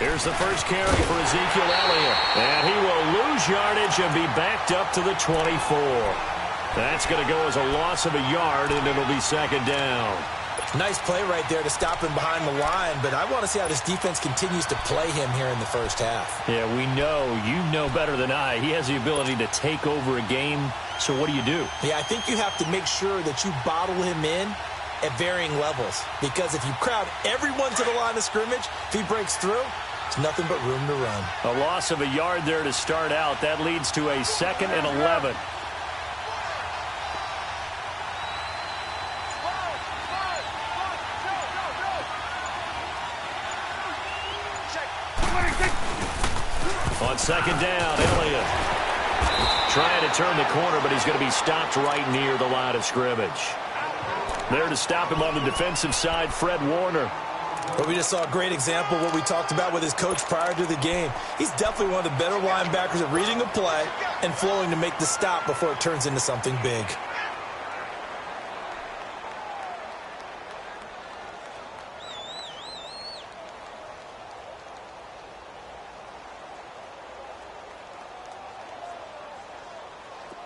Here's the first carry for Ezekiel Elliott. And he will lose yardage and be backed up to the 24. That's going to go as a loss of a yard, and it'll be second down. Nice play right there to stop him behind the line, but I want to see how this defense continues to play him here in the first half. Yeah, we know. You know better than I. He has the ability to take over a game, so what do you do? Yeah, I think you have to make sure that you bottle him in at varying levels, because if you crowd everyone to the line of scrimmage, if he breaks through, it's nothing but room to run. A loss of a yard there to start out. That leads to a 2nd and 11. On second down, Elliott trying to turn the corner, but he's going to be stopped right near the line of scrimmage. There to stop him on the defensive side, Fred Warner. But we just saw a great example of what we talked about with his coach prior to the game. He's definitely one of the better linebackers at reading a play and flowing to make the stop before it turns into something big.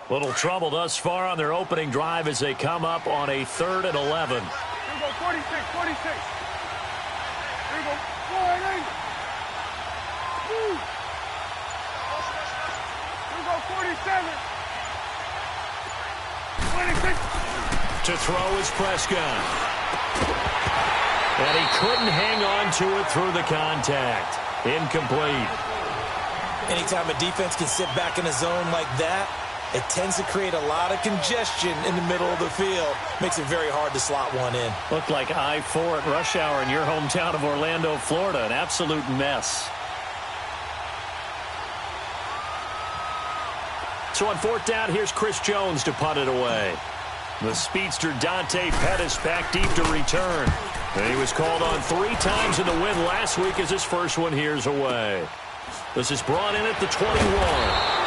Little trouble thus far on their opening drive as they come up on a 3rd and 11. Here we go, 46, 46. Here we go, 480. Woo. Here we go, 47. 26. To throw is Prescott. And he couldn't hang on to it through the contact. Incomplete. Anytime a defense can sit back in a zone like that, it tends to create a lot of congestion in the middle of the field. Makes it very hard to slot one in. Looked like I-4 at rush hour in your hometown of Orlando, Florida. An absolute mess. So on 4th down, here's Chris Jones to punt it away. The speedster Dante Pettis back deep to return. And he was called on 3 times in the win last week as his first one here's away. This is brought in at the 21.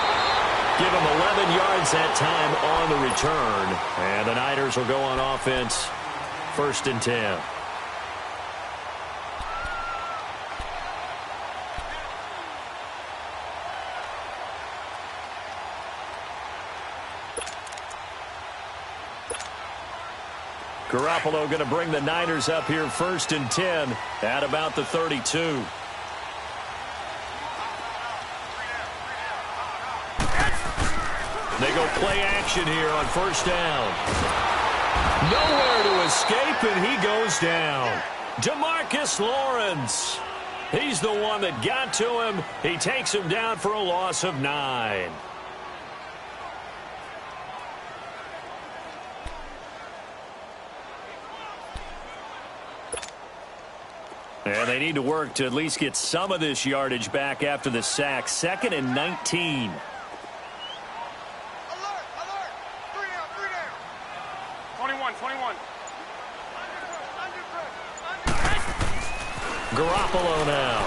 Give him 11 yards that time on the return. And the Niners will go on offense, 1st and 10. Garoppolo going to bring the Niners up here 1st and 10 at about the 32. They go play action here on 1st down. Nowhere to escape, and he goes down. DeMarcus Lawrence. He's the one that got to him. He takes him down for a loss of 9. And they need to work to at least get some of this yardage back after the sack. 2nd and 19. Garoppolo now.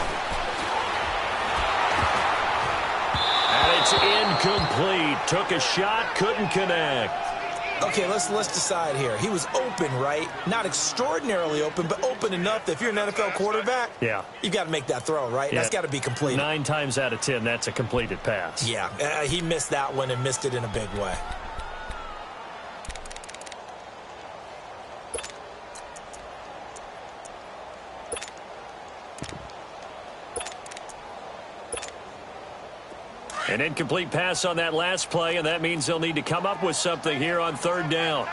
And it's incomplete. Took a shot, couldn't connect. Okay, let's decide here. He was open, right? Not extraordinarily open, but open enough that if you're an NFL quarterback, yeah, you got to make that throw, right? Yeah. That's got to be completed. 9 times out of 10, that's a completed pass. Yeah, he missed that one and missed it in a big way. An incomplete pass on that last play, and that means they'll need to come up with something here on 3rd down.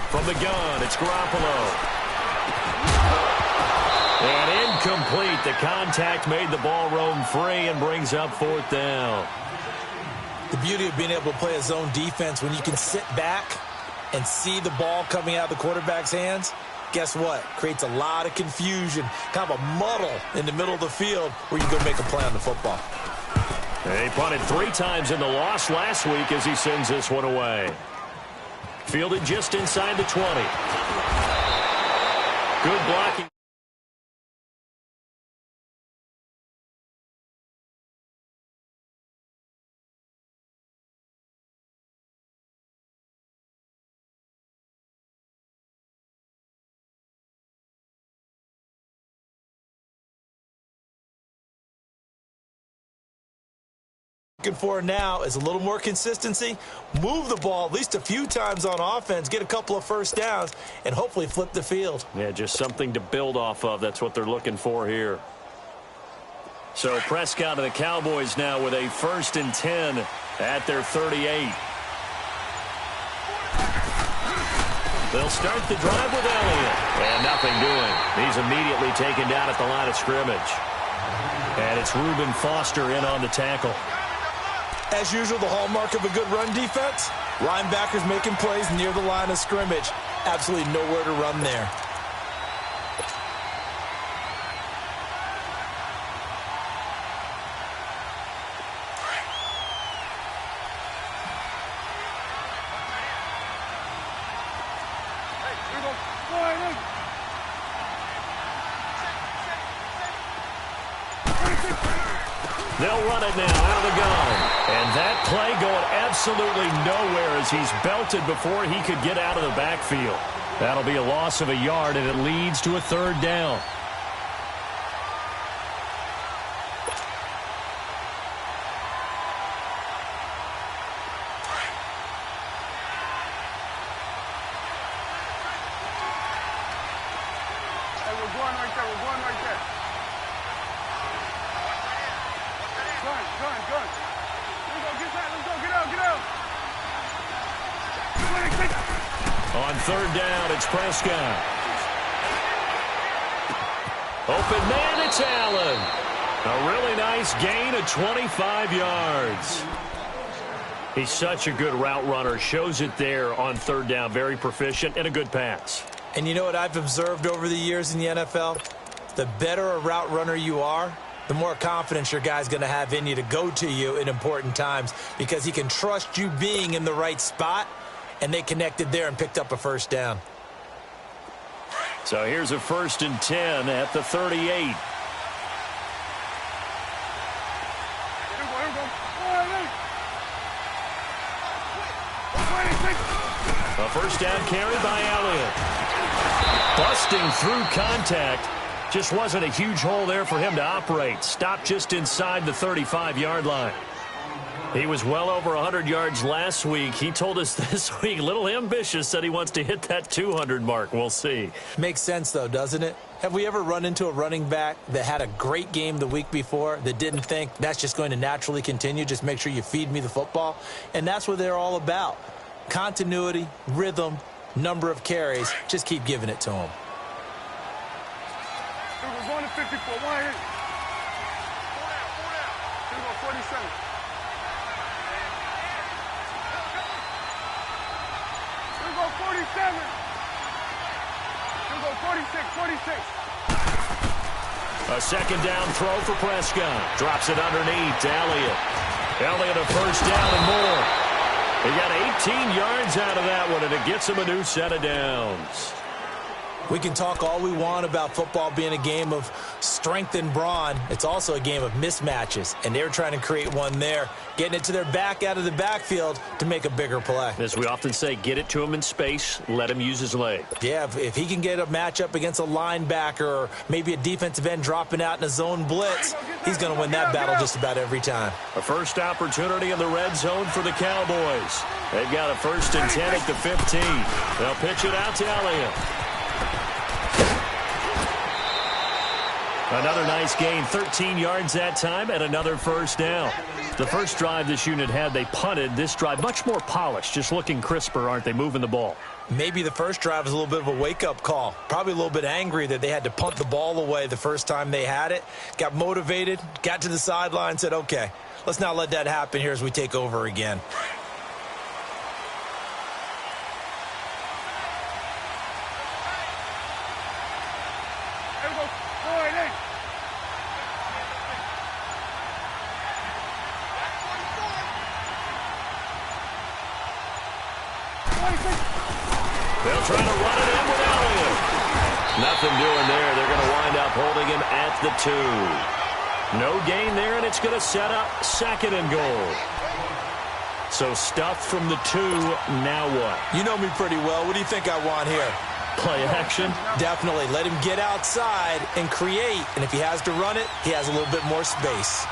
From the gun, it's Garoppolo. And incomplete. The contact made the ball roam free and brings up 4th down. The beauty of being able to play a zone defense when you can sit back and see the ball coming out of the quarterback's hands, guess what? Creates a lot of confusion, kind of a muddle in the middle of the field where you go make a play on the football. He punted 3 times in the loss last week as he sends this one away. Fielded just inside the 20. Good blocking. Looking for now is a little more consistency, move the ball at least a few times on offense, get a couple of first downs, and hopefully flip the field. Yeah, just something to build off of. That's what they're looking for here. So Prescott and the Cowboys now with a 1st and 10 at their 38. They'll start the drive with Elliott. And nothing doing. He's immediately taken down at the line of scrimmage. And it's Reuben Foster in on the tackle. As usual, the hallmark of a good run defense, linebackers making plays near the line of scrimmage. Absolutely nowhere to run there. They'll run it now out of the gun. And that play going absolutely nowhere as he's belted before he could get out of the backfield. That'll be a loss of a yard, and it leads to a 3rd down. Hey, we're going right there. We're going right there. Gun. Let's go, get that. Let's go, get out. On 3rd down, it's Prescott. Open man, it's Allen. A really nice gain of 25 yards. He's such a good route runner. Shows it there on 3rd down. Very proficient and a good pass. And you know what I've observed over the years in the NFL? The better a route runner you are, the more confidence your guy's going to have in you to go to you in important times because he can trust you being in the right spot, and they connected there and picked up a 1st down. So here's a 1st and 10 at the 38. Here we go. A 1st down carry by Elliott. Busting through contact. Just wasn't a huge hole there for him to operate. Stopped just inside the 35-yard line. He was well over 100 yards last week. He told us this week, a little ambitious, said he wants to hit that 200 mark. We'll see. Makes sense, though, doesn't it? Have we ever run into a running back that had a great game the week before that didn't think that's just going to naturally continue? Just make sure you feed me the football. And that's what they're all about. Continuity, rhythm, number of carries. Just keep giving it to him. We're going to 54. One hit. Here we go, 47. Here we go, 47. Here we go, 46. A 2nd down throw for Prescott. Drops it underneath to Elliott. Elliott a 1st down and more. He got 18 yards out of that one, and it gets him a new set of downs. We can talk all we want about football being a game of strength and brawn. It's also a game of mismatches, and they're trying to create one there, getting it to their back out of the backfield to make a bigger play. As we often say, get it to him in space, let him use his leg. Yeah, if he can get a matchup against a linebacker or maybe a defensive end dropping out in a zone blitz, he's going to win that battle just about every time. A first opportunity in the red zone for the Cowboys. They've got a 1st and 10 at the 15. They'll pitch it out to Elliott. Another nice gain, 13 yards that time, and another 1st down. The first drive this unit had, they punted. This drive, much more polished, just looking crisper, aren't they, moving the ball? Maybe the first drive was a little bit of a wake-up call. Probably a little bit angry that they had to punt the ball away the first time they had it. Got motivated, got to the sideline, said, okay, let's not let that happen here as we take over again. They'll try to run it in with Elliott. Nothing doing there. They're going to wind up holding him at the 2. No gain there, and it's going to set up 2nd and goal. So stuff from the 2. Now what? You know me pretty well. What do you think I want here? Play action? Definitely. Let him get outside and create. And if he has to run it, he has a little bit more space.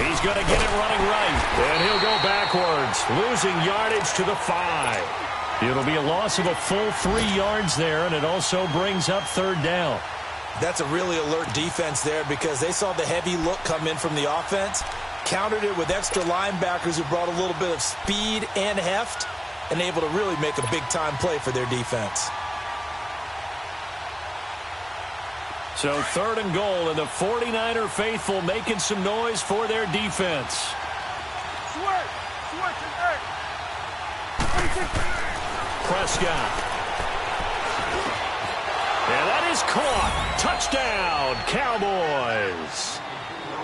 He's going to get it running right, and he'll go backwards, losing yardage to the 5. It'll be a loss of a full 3 yards there, and it also brings up third down. That's a really alert defense there because they saw the heavy look come in from the offense, countered it with extra linebackers who brought a little bit of speed and heft, and able to really make a big-time play for their defense. So 3rd and goal, and the 49er faithful making some noise for their defense. Prescott. And that is caught. Touchdown, Cowboys.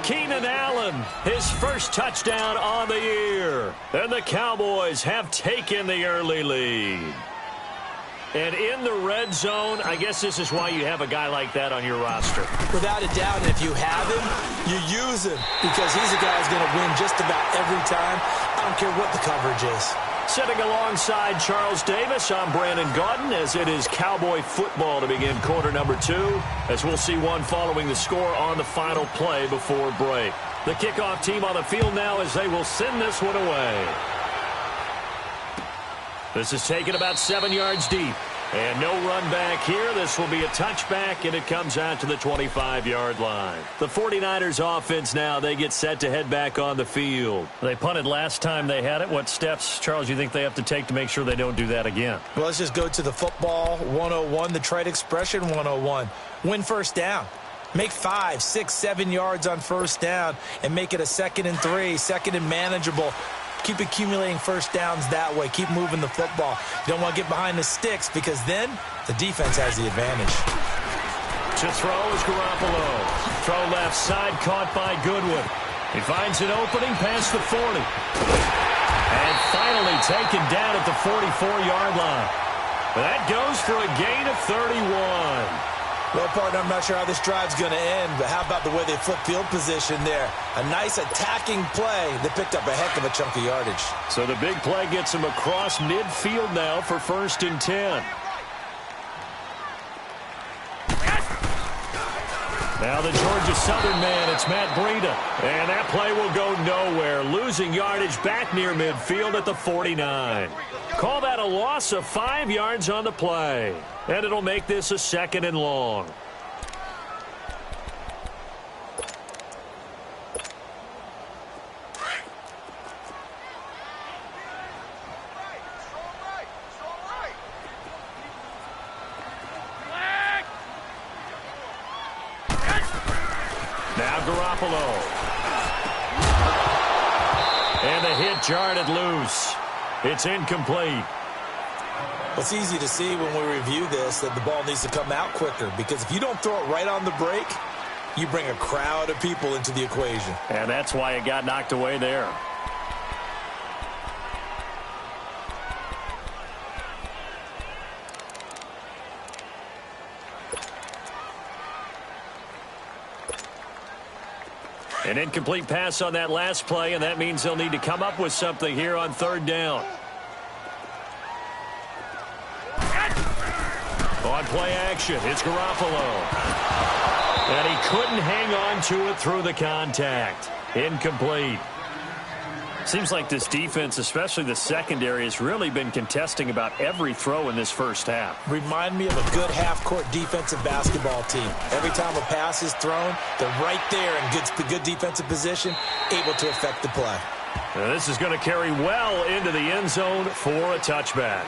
Keenan Allen, his first touchdown on the year. And the Cowboys have taken the early lead. And in the red zone, I guess this is why you have a guy like that on your roster. Without a doubt, and if you have him, you use him because he's a guy who's going to win just about every time. I don't care what the coverage is. Sitting alongside Charles Davis, I'm Brandon Gaudin, as it is Cowboy football to begin quarter number 2, as we'll see one following the score on the final play before break. The kickoff team on the field now as they will send this one away. This is taken about 7 yards deep. And no run back here. This will be a touchback, and it comes out to the 25-yard line. The 49ers offense now, they get set to head back on the field. They punted last time they had it. What steps, Charles, you think they have to take to make sure they don't do that again? Well, let's just go to the football 101, the trite expression 101. Win first down. Make 5, 6, 7 yards on first down and make it a 2nd and 3, 2nd and manageable. Keep accumulating first downs that way. Keep moving the football. You don't want to get behind the sticks because then the defense has the advantage. To throw is Garoppolo. Throw left side, caught by Goodwin. He finds an opening past the 40. And finally taken down at the 44-yard line. That goes for a gain of 31. Well, partner, I'm not sure how this drive's going to end, but how about the way they flip field position there? A nice attacking play that picked up a heck of a chunk of yardage. So the big play gets him across midfield now for 1st and 10. Now the Georgia Southern man, it's Matt Breida. And that play will go nowhere, losing yardage back near midfield at the 49. Call that a loss of 5 yards on the play. And it'll make this a 2nd and long. Now Garoppolo. And the hit jarred it loose. It's incomplete. It's easy to see when we review this that the ball needs to come out quicker because if you don't throw it right on the break, you bring a crowd of people into the equation. And that's why it got knocked away there. An incomplete pass on that last play, and that means they'll need to come up with something here on 3rd down. On play action, it's Garoppolo. And he couldn't hang on to it through the contact. Incomplete. Seems like this defense, especially the secondary, has really been contesting about every throw in this first half. Remind me of a good half-court defensive basketball team. Every time a pass is thrown, they're right there in good defensive position, able to affect the play. Now this is going to carry well into the end zone for a touchback.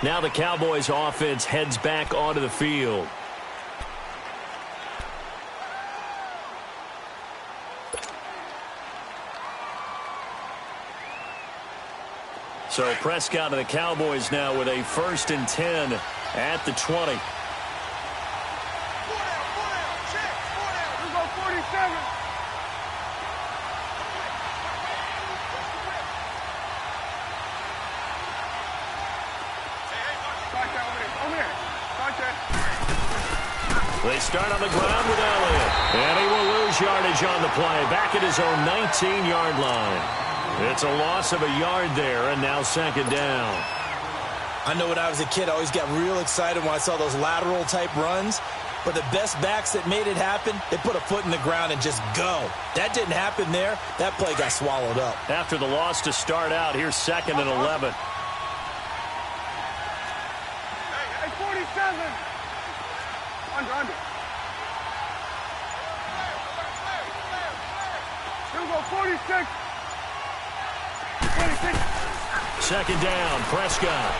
Now the Cowboys offense heads back onto the field. So Prescott and the Cowboys now with a 1st and 10 at the 20. Let's go 47. They start on the ground with Elliott. And he will lose yardage on the play. Back at his own 19-yard line. It's a loss of a yard there, and now 2nd down. I know when I was a kid, I always got real excited when I saw those lateral-type runs. But the best backs that made it happen, they put a foot in the ground and just go. That didn't happen there. That play got swallowed up. After the loss to start out, here's 2nd and 11. Hey, 47. Under. Field goal 46. 26. 2nd down, Prescott.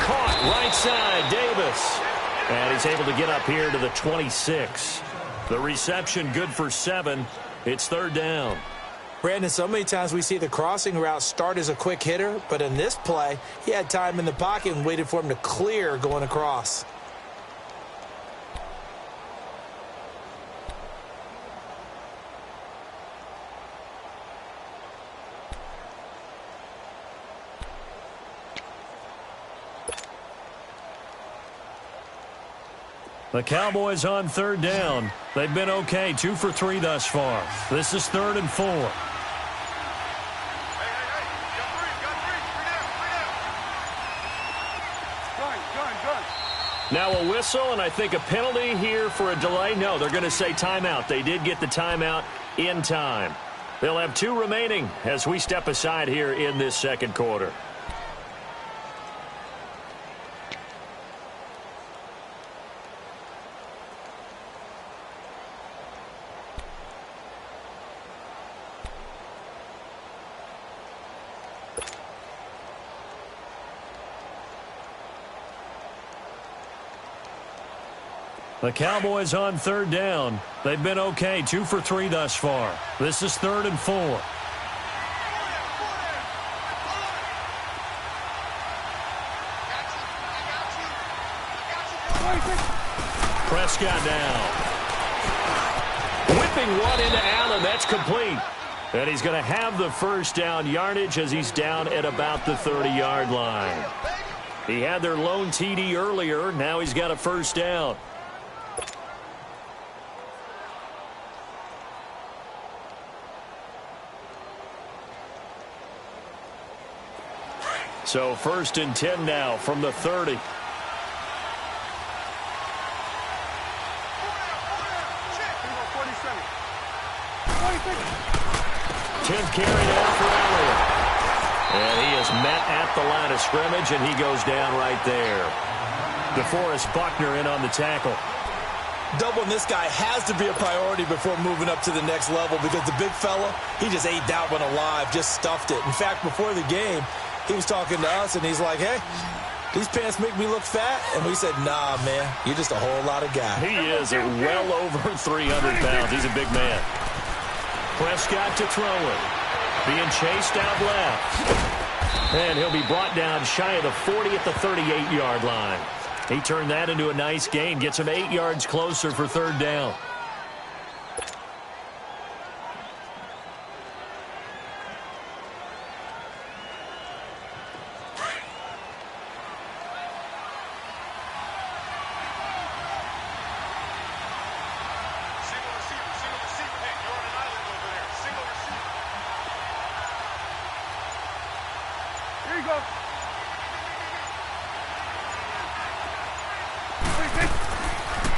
Caught right side, Davis. And he's able to get up here to the 26. The reception good for 7. It's 3rd down. Brandon, so many times we see the crossing route start as a quick hitter, but in this play, he had time in the pocket and waited for him to clear going across. The Cowboys on 3rd down. They've been okay, 2 for 3 thus far. This is 3rd and 4. Hey, Now a whistle, and I think a penalty here for a delay. No, they're going to say timeout. They did get the timeout in time. They'll have 2 remaining as we step aside here in this 2nd quarter. The Cowboys on 3rd down. They've been okay, 2 for 3 thus far. This is 3rd and 4. Prescott down. Whipping one into Allen. That's complete. And he's going to have the 1st down yardage as he's down at about the 30-yard line. He had their lone TD earlier. Now he's got a 1st down. So 1st and 10 now from the 30. 10th carry down for Elliott. And he is met at the line of scrimmage, and he goes down right there. DeForest Buckner in on the tackle. Doubling this guy has to be a priority before moving up to the next level because the big fella, he just ate that one alive, just stuffed it. In fact, before the game, he was talking to us, and he's like, hey, these pants make me look fat. And we said, nah, man, you're just a whole lot of guy. He is at well over 300 pounds. He's a big man. Prescott to throw it. Being chased out left. And he'll be brought down shy of the 40 at the 38-yard line. He turned that into a nice gain. Gets him 8 yards closer for 3rd down.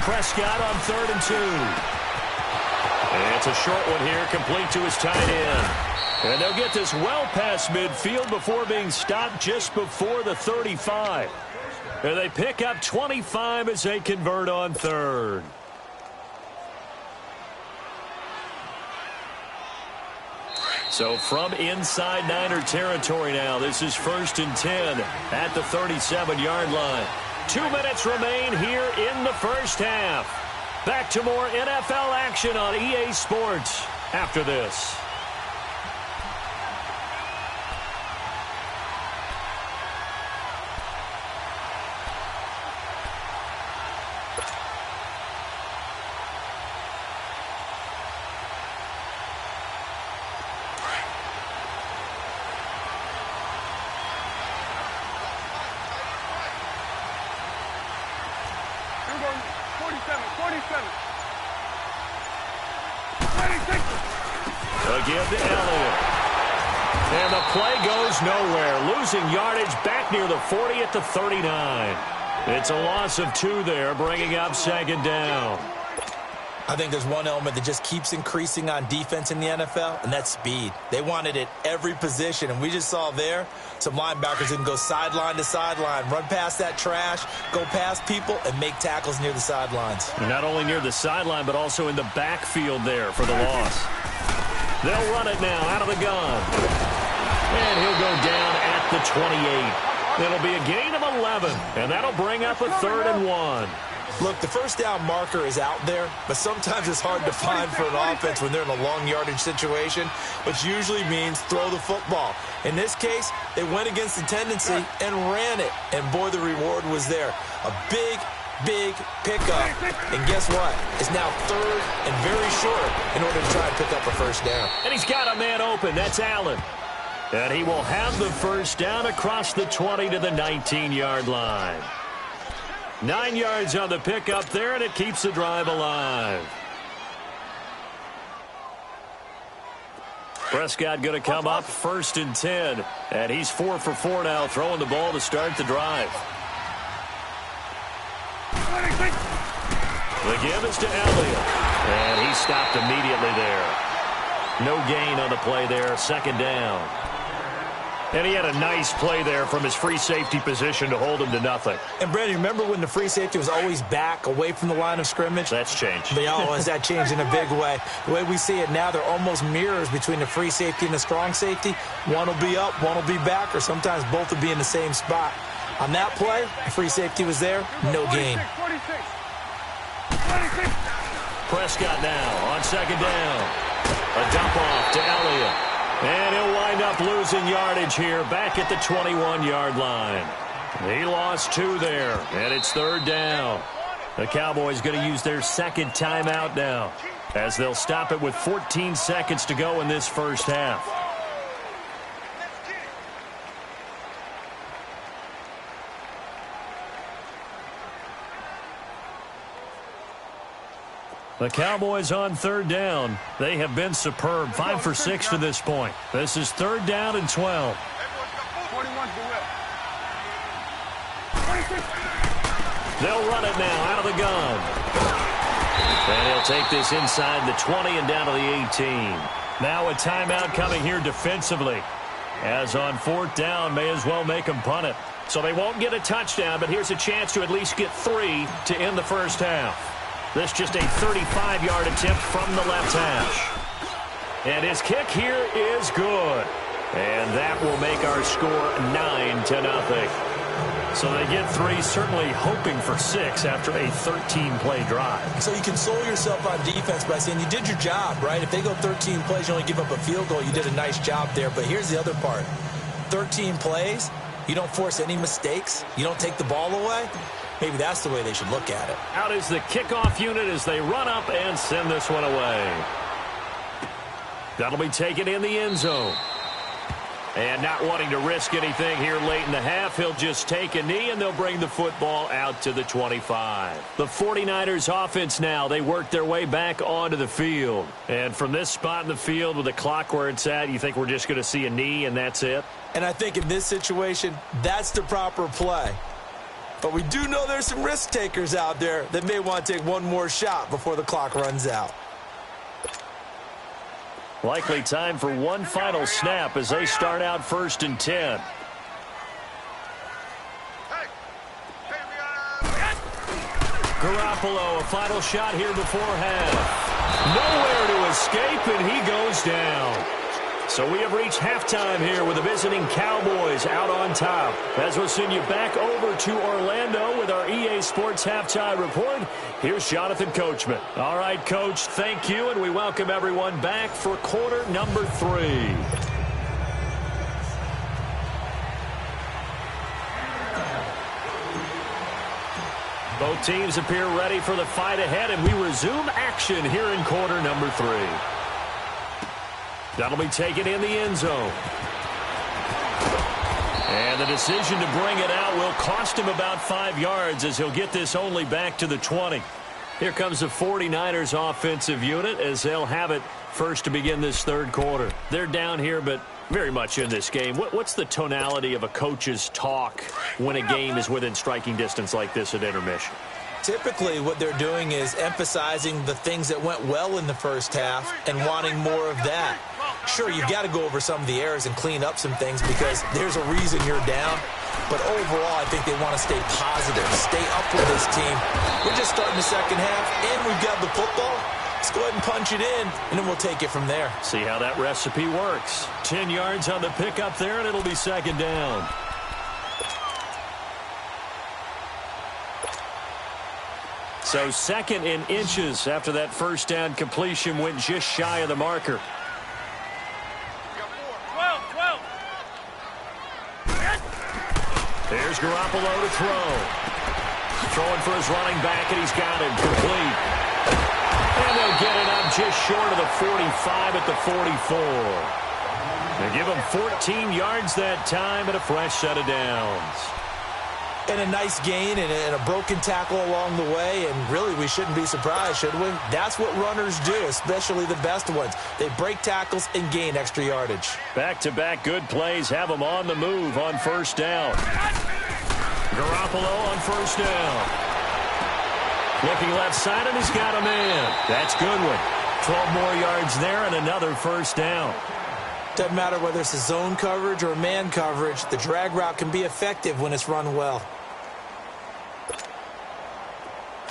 Prescott on 3rd and 2. And it's a short one here, complete to his tight end. And they'll get this well past midfield before being stopped just before the 35. And they pick up 25 as they convert on 3rd. So from inside Niner territory now, this is 1st and 10 at the 37-yard line. 2 minutes remain here in the 1st half. Back to more NFL action on EA Sports after this. Give to Elliott. And the play goes nowhere. Losing yardage back near the 40 at the 39. It's a loss of 2 there, bringing up second down. I think there's one element that just keeps increasing on defense in the NFL, and that's speed. They want it at every position, and we just saw there some linebackers that can go sideline to sideline, run past that trash, go past people, and make tackles near the sidelines. And not only near the sideline, but also in the backfield there for the loss. They'll run it now out of the gun. And he'll go down at the 28. It'll be a gain of 11, and that'll bring up a 3rd and 1. Look, the first down marker is out there, but sometimes it's hard to find for an offense when they're in a long yardage situation, which usually means throw the football. In this case, they went against the tendency and ran it, and boy, the reward was there. A big pickup, and guess what? It's now 3rd and very short in order to try and pick up a first down. And he's got a man open. That's Allen. And he will have the first down across the 20 to the 19-yard line. 9 yards on the pickup there, and it keeps the drive alive. Prescott going to come up 1st and 10. And he's 4 for 4 now, throwing the ball to start the drive. The give is to Elliott. And he stopped immediately there. No gain on the play there, 2nd down. And he had a nice play there from his free safety position to hold him to nothing. And, Brandon, remember when the free safety was always back away from the line of scrimmage? That's changed. Has that changed in a big way? The way we see it now, they're almost mirrors between the free safety and the strong safety. One will be up, one will be back, or sometimes both will be in the same spot. On that play, the free safety was there, no gain. 46. Prescott now on 2nd down. A dump off to Elliott. And he'll wind up losing yardage here back at the 21-yard line. He lost 2 there, and it's 3rd down. The Cowboys going to use their 2nd timeout now, as they'll stop it with 14 seconds to go in this first half. The Cowboys on 3rd down. They have been superb. 5 for 6 to this point. This is 3rd down and 12. 21's the whip. They'll run it now out of the gun. And he'll take this inside the 20 and down to the 18. Now a timeout coming here defensively. As on 4th down, may as well make them punt it. So they won't get a touchdown, but here's a chance to at least get 3 to end the first half. This just a 35-yard attempt from the left hash. And his kick here is good. And that will make our score 9-0. So they get 3, certainly hoping for 6 after a 13-play drive. So you console yourself on defense by saying you did your job, right? If they go 13 plays, you only give up a field goal, you did a nice job there. But here's the other part. 13 plays, you don't force any mistakes, you don't take the ball away. Maybe that's the way they should look at it. Out is the kickoff unit as they run up and send this one away. That'll be taken in the end zone. And not wanting to risk anything here late in the half, he'll just take a knee, and they'll bring the football out to the 25. The 49ers offense now, they work their way back onto the field. And from this spot in the field with the clock where it's at, you think we're just going to see a knee and that's it? And I think in this situation, that's the proper play. But we do know there's some risk takers out there that may want to take one more shot before the clock runs out. Likely time for one final snap as they start out 1st and 10. Garoppolo, a final shot here before half. Nowhere to escape, and he goes down. So we have reached halftime here with the visiting Cowboys out on top. As we'll send you back over to Orlando with our EA Sports Halftime Report, here's Jonathan Coachman. All right, Coach, thank you, and we welcome everyone back for quarter number 3. Both teams appear ready for the fight ahead, and we resume action here in quarter number 3. That'll be taken in the end zone. And the decision to bring it out will cost him about 5 yards as he'll get this only back to the 20. Here comes the 49ers offensive unit as they'll have it first to begin this third quarter. They're down here, but Very much in this game. What's the tonality of a coach's talk when a game is within striking distance like this at intermission? Typically, what they're doing is emphasizing the things that went well in the first half and wanting more of that. Sure, you've got to go over some of the errors and clean up some things because there's a reason you're down. But overall, I think they want to stay positive, stay up with this team. We're just starting the second half, and we've got the football. Let's go ahead and punch it in, and then we'll take it from there. See how that recipe works. 10 yards on the pickup there, and it'll be second down. So second in inches after that first down completion went just shy of the marker. 12. There's Garoppolo to throw. Throwing for his running back, and he's got him complete. And they'll get it up just short of the 45 at the 44. They give him 14 yards that time and a fresh set of downs. And a nice gain and a broken tackle along the way, and really we shouldn't be surprised, should we? That's what runners do, especially the best ones. They break tackles and gain extra yardage. Back-to-back good plays have them on the move on first down. Garoppolo on first down. Looking left side, and he's got a man. That's Goodwin. 12 more yards there and another first down. Doesn't matter whether it's a zone coverage or man coverage, the drag route can be effective when it's run well.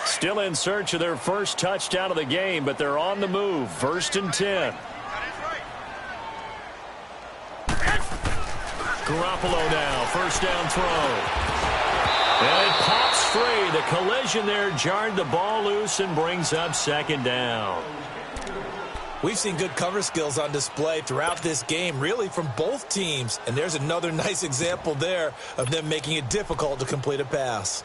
Still in search of their first touchdown of the game, but they're on the move. First and 10. Garoppolo now, first down throw. And it pops free. The collision there jarred the ball loose and brings up second down. We've seen good cover skills on display throughout this game, really from both teams. And there's another nice example there of them making it difficult to complete a pass.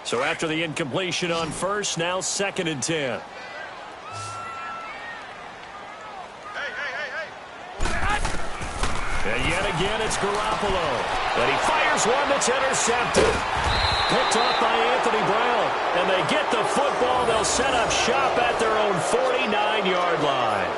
So after the incompletion on first, now second and 10. And yet again, it's Garoppolo. But he fires one that's intercepted. Picked off by Anthony Brown. And they get the football. They'll set up shop at their own 49-yard line.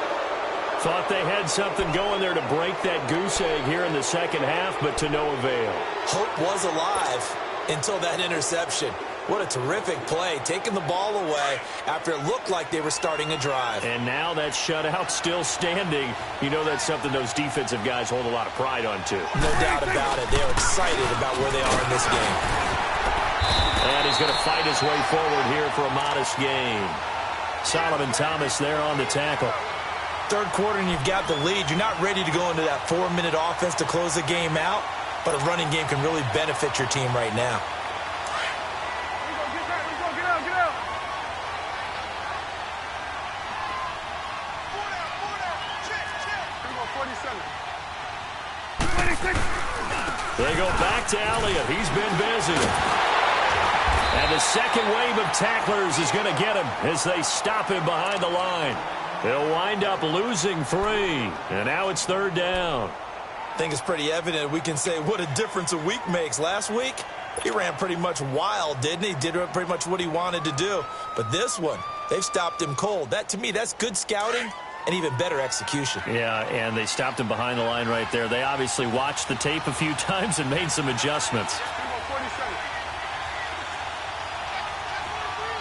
Thought they had something going there to break that goose egg here in the second half, but to no avail. Hope was alive until that interception. What a terrific play, taking the ball away after it looked like they were starting a drive. And now that shutout still standing. You know that's something those defensive guys hold a lot of pride on, too. No doubt about it. They're excited about where they are in this game. And he's going to fight his way forward here for a modest gain. Solomon Thomas there on the tackle. Third quarter and you've got the lead. You're not ready to go into that 4-minute offense to close the game out, but a running game can really benefit your team right now. They go back to Elliott. He's been busy. And the second wave of tacklers is going to get him as they stop him behind the line. They'll wind up losing 3. And now it's third down. I think it's pretty evident we can say what a difference a week makes. Last week, he ran pretty much wild, didn't he? Did pretty much what he wanted to do. But this one, they've stopped him cold. That, to me, that's good scouting and even better execution. Yeah, and they stopped him behind the line right there. They obviously watched the tape a few times and made some adjustments.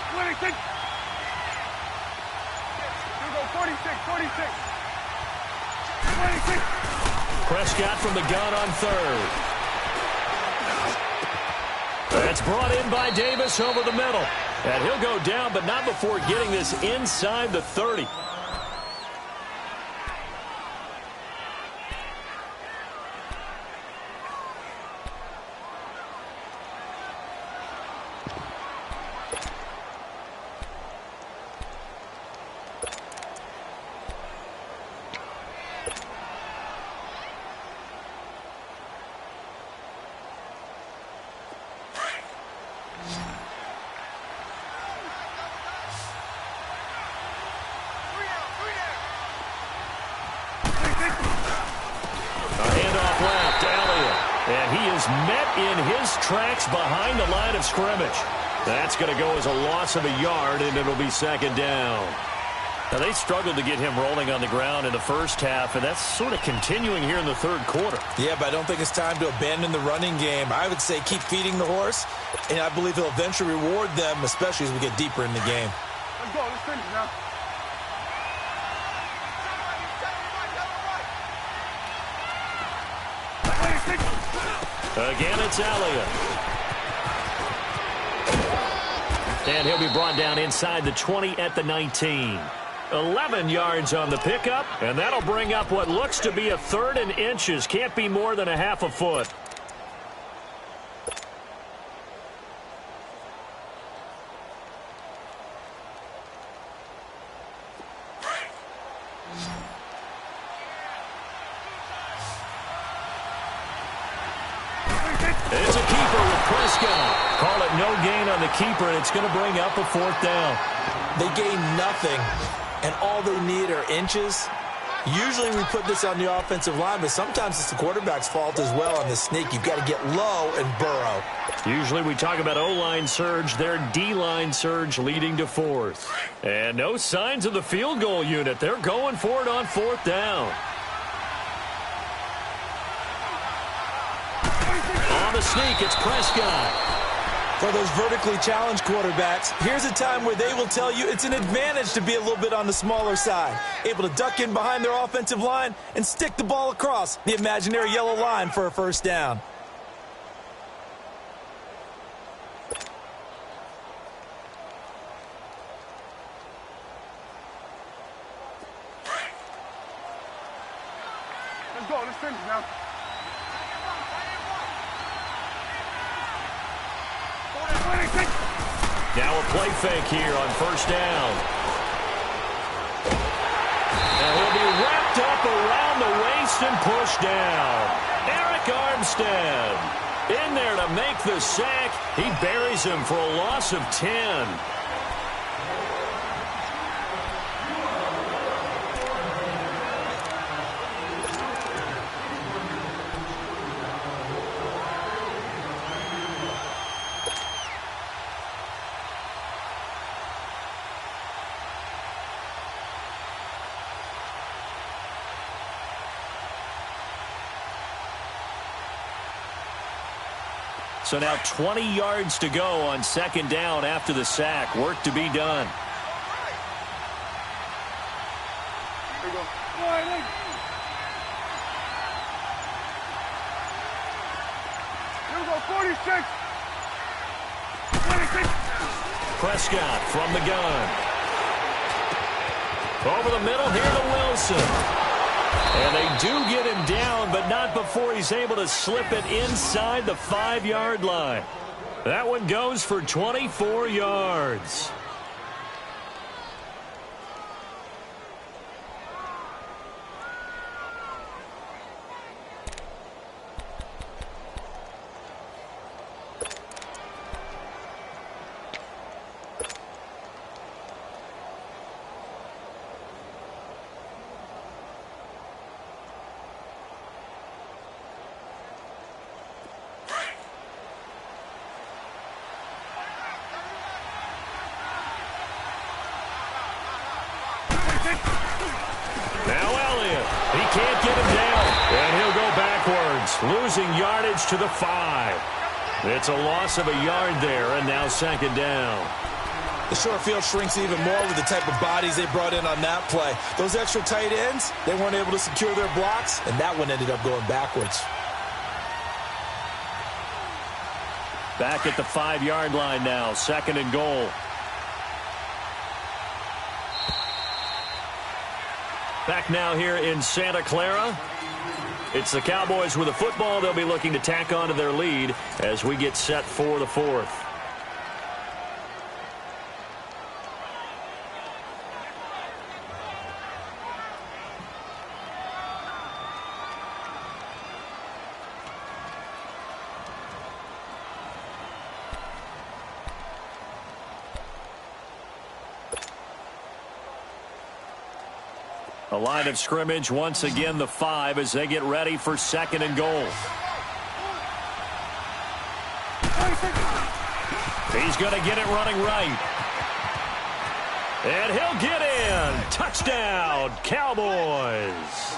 46. Prescott from the gun on third. That's brought in by Davis over the middle. And he'll go down, but not before getting this inside the 30. He's met in his tracks behind the line of scrimmage. That's going to go as a loss of a yard, and it'll be second down. Now, they struggled to get him rolling on the ground in the first half, and that's sort of continuing here in the third quarter. Yeah, but I don't think it's time to abandon the running game. I would say keep feeding the horse, and I believe he'll eventually reward them, especially as we get deeper in the game. Let's go. Let's finish now. Again, it's Elliott. And he'll be brought down inside the 20 at the 19. 11 yards on the pickup, and that'll bring up what looks to be a third and inches. Can't be more than a half a foot. It's a keeper with Prescott. Call it no gain on the keeper, and it's going to bring up a fourth down. They gain nothing, and all they need are inches. Usually we put this on the offensive line, but sometimes it's the quarterback's fault as well on the sneak. You've got to get low and burrow. Usually we talk about O-line surge, their D-line surge leading to fourth. And no signs of the field goal unit. They're going for it on fourth down. On the sneak, it's Prescott. For those vertically challenged quarterbacks, here's a time where they will tell you it's an advantage to be a little bit on the smaller side. Able to duck in behind their offensive line and stick the ball across the imaginary yellow line for a first down. Let's go. Let's finish now. Now a play fake here on first down. And he'll be wrapped up around the waist and pushed down. Eric Armstead in there to make the sack. He buries him for a loss of 10. So now 20 yards to go on second down after the sack. Work to be done. Here we go. All right, look. Here we go, 46. 26. Prescott from the gun. Over the middle here to Wilson. And they do get him down, but not before he's able to slip it inside the 5-yard line. That one goes for 24 yards. Can't get him down, and he'll go backwards, losing yardage to the 5. It's a loss of a yard there, and now second down. The short field shrinks even more with the type of bodies they brought in on that play. Those extra tight ends, they weren't able to secure their blocks, and that one ended up going backwards. Back at the 5-yard line now, second and goal. Back now here in Santa Clara. It's the Cowboys with a football. They'll be looking to tack on to their lead as we get set for the fourth. A line of scrimmage once again, the 5, as they get ready for second and goal. He's going to get it running right. And he'll get in. Touchdown, Cowboys.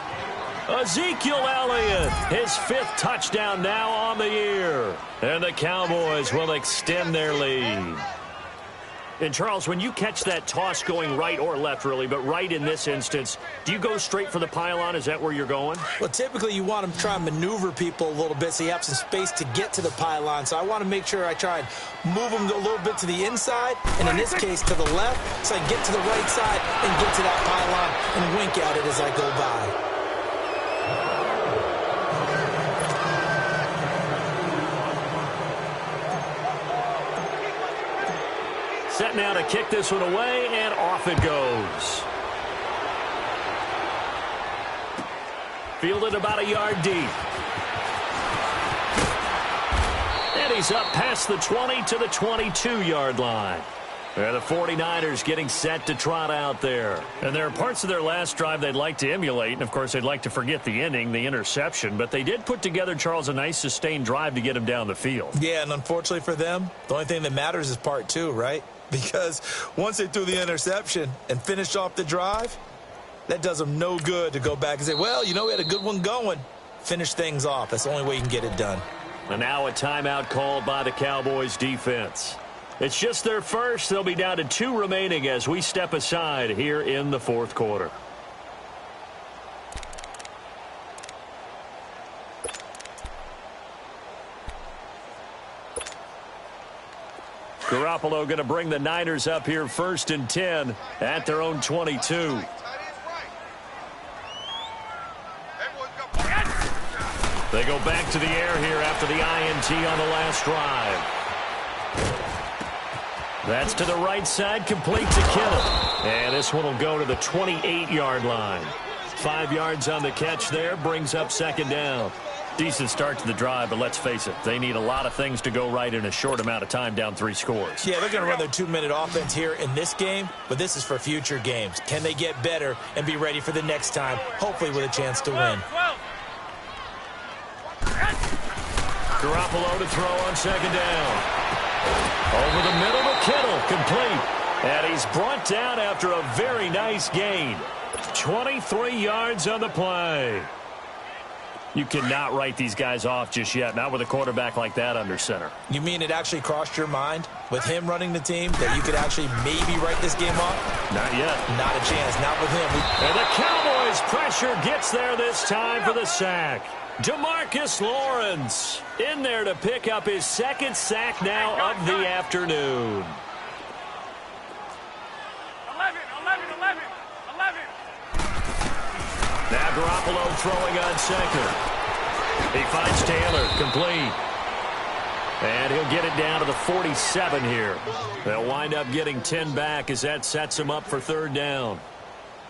Ezekiel Elliott, his 5th touchdown now on the year. And the Cowboys will extend their lead. And, Charles, when you catch that toss going right or left, really, but right in this instance, do you go straight for the pylon? Is that where you're going? Well, typically you want to try and maneuver people a little bit so you have some space to get to the pylon. So I want to make sure I try and move them a little bit to the inside, and in this case to the left, so I can get to the right side and get to that pylon and wink at it as I go by. Set now to kick this one away, and off it goes. Fielded about a yard deep. And he's up past the 20 to the 22-yard line. And the 49ers getting set to trot out there. And there are parts of their last drive they'd like to emulate. And, of course, they'd like to forget the ending, the interception. But they did put together, Charles, a nice sustained drive to get him down the field. Yeah, and unfortunately for them, the only thing that matters is part 2, right? Because once they threw the interception and finished off the drive, that does them no good to go back and say, well, you know, we had a good one going. Finish things off. That's the only way you can get it done. And now a timeout called by the Cowboys defense. It's just their first. They'll be down to 2 remaining as we step aside here in the 4th quarter. Garoppolo going to bring the Niners up here 1st and 10 at their own 22. They go back to the air here after the INT on the last drive. That's to the right side, complete to Kittle. And this one will go to the 28-yard line. 5 yards on the catch there, brings up 2nd down. Decent start to the drive, but let's face it, they need a lot of things to go right in a short amount of time, down 3 scores. Yeah, they're going to run their 2-minute offense here in this game, but this is for future games. Can they get better and be ready for the next time, hopefully with a chance to win? Garoppolo to throw on 2nd down. Over the middle to Kittle, complete. And he's brought down after a very nice gain. 23 yards on the play. You cannot write these guys off just yet, not with a quarterback like that under center. You mean it actually crossed your mind with him running the team that you could actually maybe write this game off? Not yet. Not a chance, not with him. And the Cowboys pressure gets there this time for the sack. DeMarcus Lawrence in there to pick up his 2nd sack now of the afternoon. 11. Now Garoppolo throwing on 2nd. He finds Taylor, complete. And he'll get it down to the 47 here. They'll wind up getting 10 back as that sets him up for 3rd down.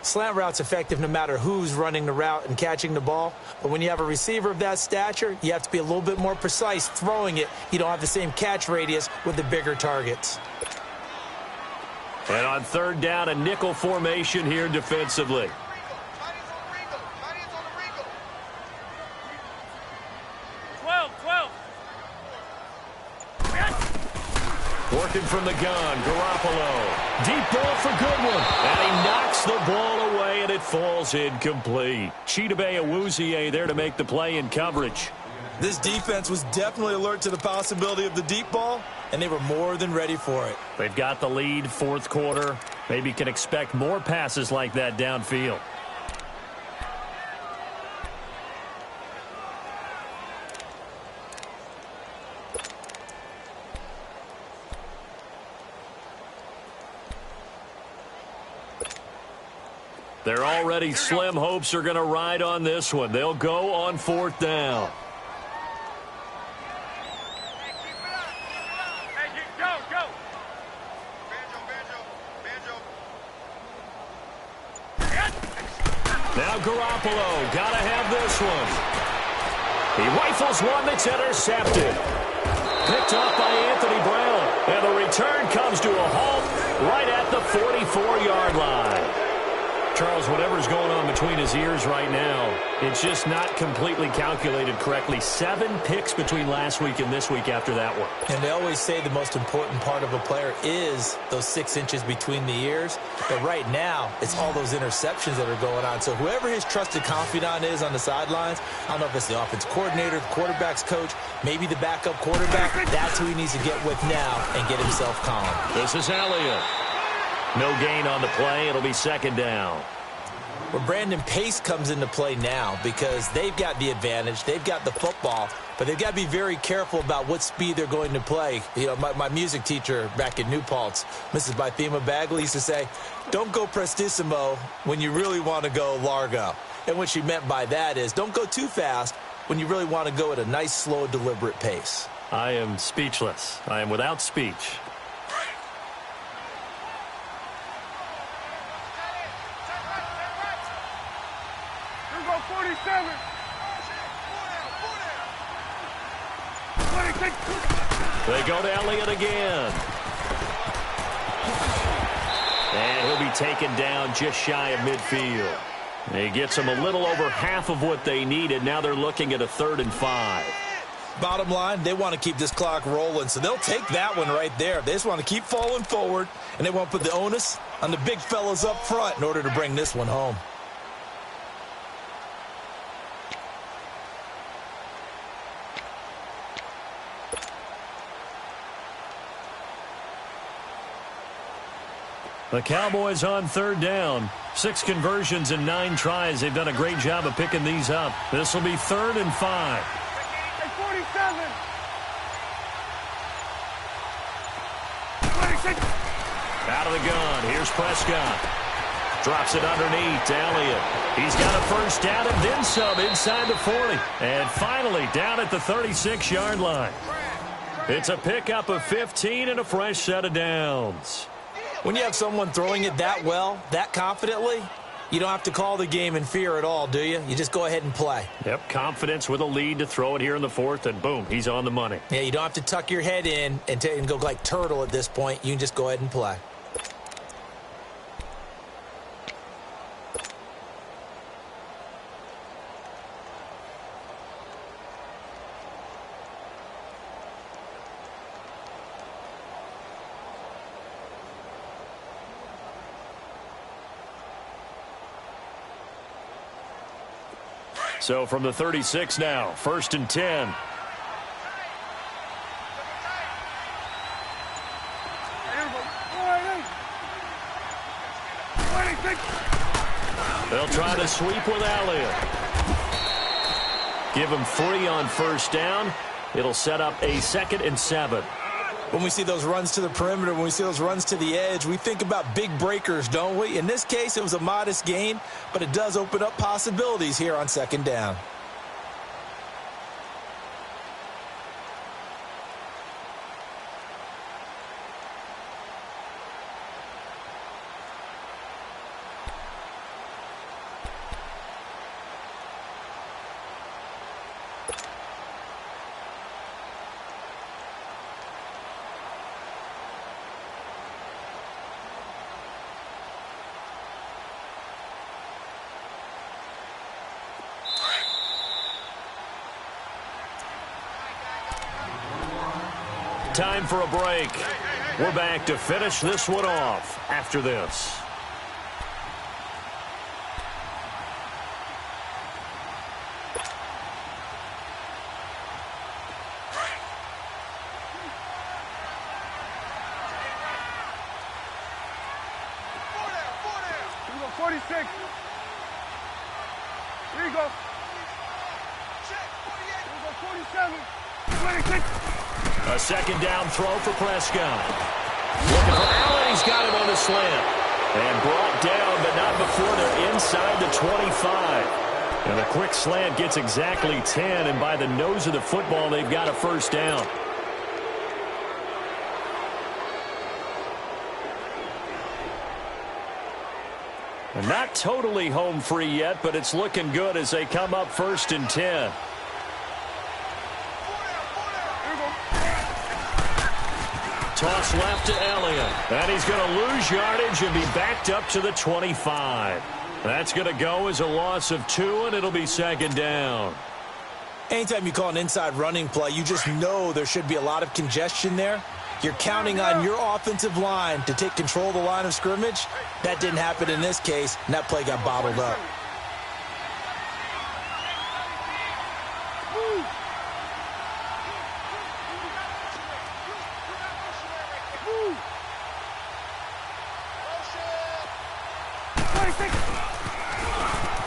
Slant route's effective no matter who's running the route and catching the ball. But when you have a receiver of that stature, you have to be a little bit more precise throwing it. You don't have the same catch radius with the bigger targets. And on 3rd down, a nickel formation here defensively. Working from the gun, Garoppolo. Deep ball for Goodwin. And he knocks the ball away, and it falls incomplete. Chidobe Awuzie there to make the play in coverage. This defense was definitely alert to the possibility of the deep ball, and they were more than ready for it. They've got the lead, 4th quarter. Maybe can expect more passes like that downfield. They're already slim hopes are going to ride on this one. They'll go on 4th down. Now Garoppolo, got to have this one. He rifles one that's intercepted. Picked up by Anthony Brown. And the return comes to a halt right at the 44-yard line. Charles, whatever's going on between his ears right now, it's just not completely calculated correctly. 7 picks between last week and this week after that one. And they always say the most important part of a player is those 6 inches between the ears. But right now, it's all those interceptions that are going on. So whoever his trusted confidant is on the sidelines, I don't know if it's the offense coordinator, the quarterback's coach, maybe the backup quarterback, that's who he needs to get with now and get himself calm. This is Elliott. No gain on the play. It'll be second down. Well, Brandon, pace comes into play now because they've got the advantage. They've got the football, but they've got to be very careful about what speed they're going to play. You know, my music teacher back in New Paltz, Mrs. Bythema Bagley, used to say, don't go prestissimo when you really want to go largo. And what she meant by that is don't go too fast when you really want to go at a nice, slow, deliberate pace. I am speechless. I am without speech. They go to Elliott again. And he'll be taken down just shy of midfield. He gets them a little over half of what they needed. Now they're looking at a 3rd and 5. Bottom line, they want to keep this clock rolling, so they'll take that one right there. They just want to keep falling forward, and they want to put the onus on the big fellas up front in order to bring this one home. The Cowboys on 3rd down. 6 conversions in 9 tries. They've done a great job of picking these up. This will be 3rd and 5. Hey, 47. 26. Out of the gun. Here's Prescott. Drops it underneath to Elliott. He's got a first down and then some inside the 40. And finally down at the 36-yard line. It's a pickup of 15 and a fresh set of downs. When you have someone throwing it that well, that confidently, you don't have to call the game in fear at all, do you? You just go ahead and play. Yep, confidence with a lead to throw it here in the 4th, and boom, he's on the money. Yeah, you don't have to tuck your head in and go like turtle at this point. You can just go ahead and play. So from the 36 now, 1st and 10. They'll try to sweep with Elliott. Give him 3 on 1st down. It'll set up a 2nd and 7. When we see those runs to the perimeter, when we see those runs to the edge, we think about big breakers, don't we? In this case, it was a modest gain, but it does open up possibilities here on 2nd down. Time for a break. We're back to finish this one off after this. Here we go, 46. Here you go. Here we go, 47. 26. A 2nd down throw for Prescott. Looking for Allen. He's got him on the slant. And brought down, but not before they're inside the 25. And a quick slant gets exactly 10, and by the nose of the football, they've got a 1st down. And not totally home free yet, but it's looking good as they come up 1st and 10. Toss left to Elliott. And he's going to lose yardage and be backed up to the 25. That's going to go as a loss of 2, and it'll be second down. Anytime you call an inside running play, you just know there should be a lot of congestion there. You're counting on your offensive line to take control of the line of scrimmage. That didn't happen in this case, and that play got bottled up.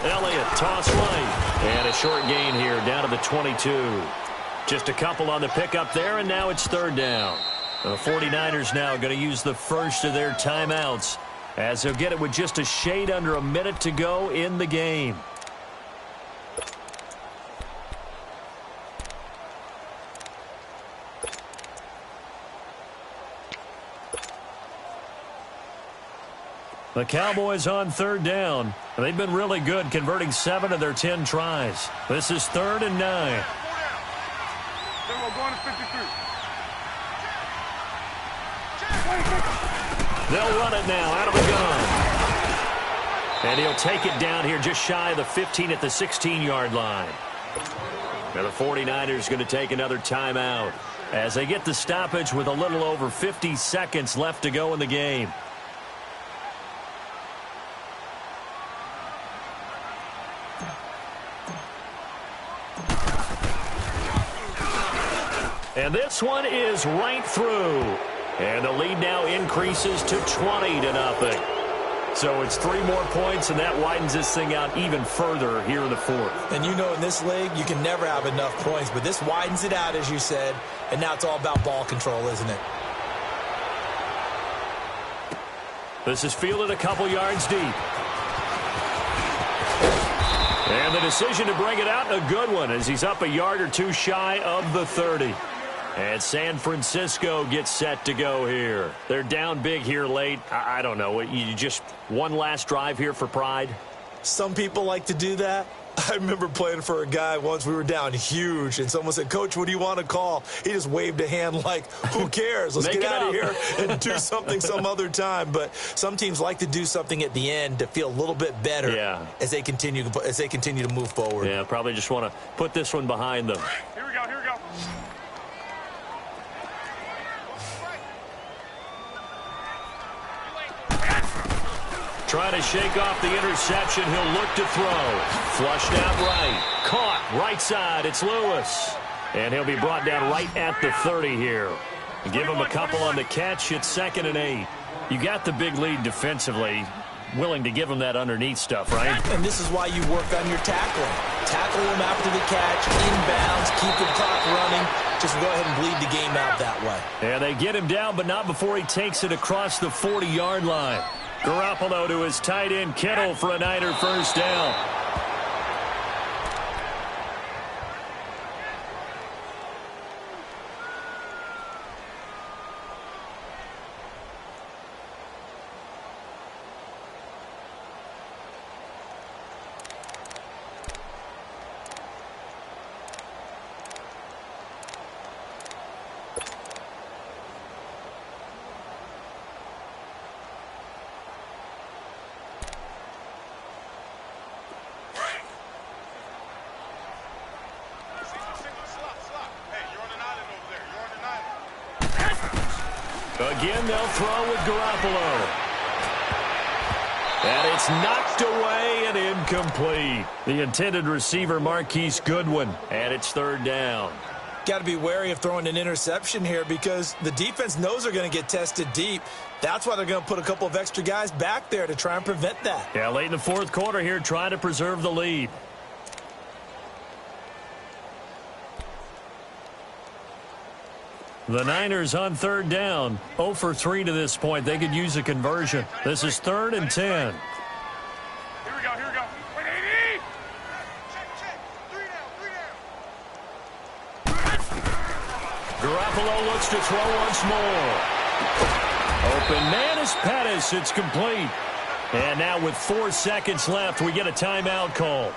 Elliott, toss right. And a short gain here down to the 22. Just a couple on the pickup there, and now it's third down. The 49ers now going to use the first of their timeouts as they'll get it with just a shade under a minute to go in the game. The Cowboys on third down. They've been really good, converting 7 of their 10 tries. This is 3rd and 9. Then we're going to 53. They'll run it now out of the gun. And he'll take it down here just shy of the 15 at the 16-yard line. Now the 49ers going to take another timeout as they get the stoppage with a little over 50 seconds left to go in the game. And this one is right through. And the lead now increases to 20-0. So it's 3 more points, and that widens this thing out even further here in the 4th. And you know in this league, you can never have enough points, but this widens it out, as you said, and now it's all about ball control, isn't it? This is fielded a couple yards deep. And the decision to bring it out, a good one, as he's up a yard or 2 shy of the 30. And San Francisco gets set to go here. They're down big here late. I don't know. You just one last drive here for pride? Some people like to do that. I remember playing for a guy once. We were down huge, and someone said, "Coach, what do you want to call?" He just waved a hand like, who cares? Let's get out of here and do something some other time. But some teams like to do something at the end to feel a little bit better as they continue to move forward. Yeah, probably just want to put this one behind them. Here we go, here we go. Trying to shake off the interception. He'll look to throw. Flushed out right. Caught right side. It's Lewis. And he'll be brought down right at the 30 here. Give him a couple on the catch. It's 2nd and 8. You got the big lead defensively. Willing to give him that underneath stuff, right? And this is why you work on your tackling. Tackle him after the catch, inbounds, keep the clock running. Just go ahead and bleed the game out that way. And they get him down, but not before he takes it across the 40-yard line. Garoppolo to his tight end, Kittle, for a Niner first down. Again, they'll throw with Garoppolo. And it's knocked away and incomplete. The intended receiver, Marquise Goodwin. And it's 3rd down. Got to be wary of throwing an interception here because the defense knows they're going to get tested deep. That's why they're going to put a couple of extra guys back there to try and prevent that. Yeah, late in the 4th quarter here, trying to preserve the lead. The Niners on 3rd down, 0 for 3 to this point. They could use a conversion. This is 3rd and 10. Here we go, here we go. 180! Garoppolo looks to throw once more. Open man is Pettis. It's complete. And now with 4 seconds left, we get a timeout call.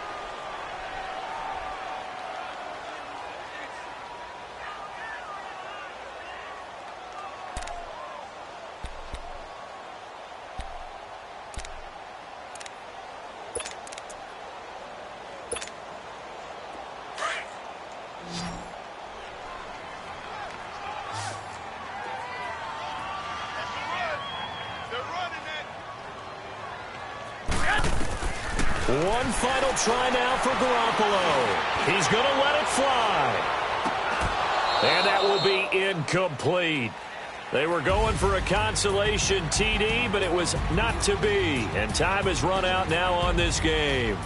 One final try now for Garoppolo. He's going to let it fly. And that will be incomplete. They were going for a consolation TD, but it was not to be. And time has run out now on this game.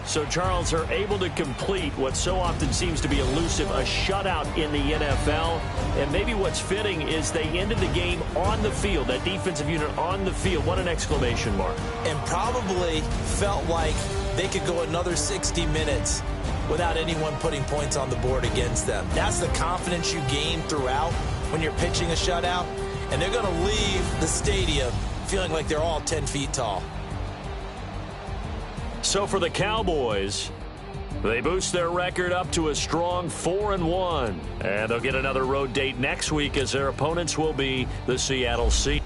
So, Charles, are able to complete what so often seems to be elusive, a shutout in the NFL. And maybe what's fitting is they ended the game on the field, that defensive unit on the field. What an exclamation mark. And probably felt like they could go another 60 minutes without anyone putting points on the board against them. That's the confidence you gain throughout when you're pitching a shutout. And they're going to leave the stadium feeling like they're all 10 feet tall. So for the Cowboys, they boost their record up to a strong 4-1. And they'll get another road date next week as their opponents will be the Seattle Seahawks.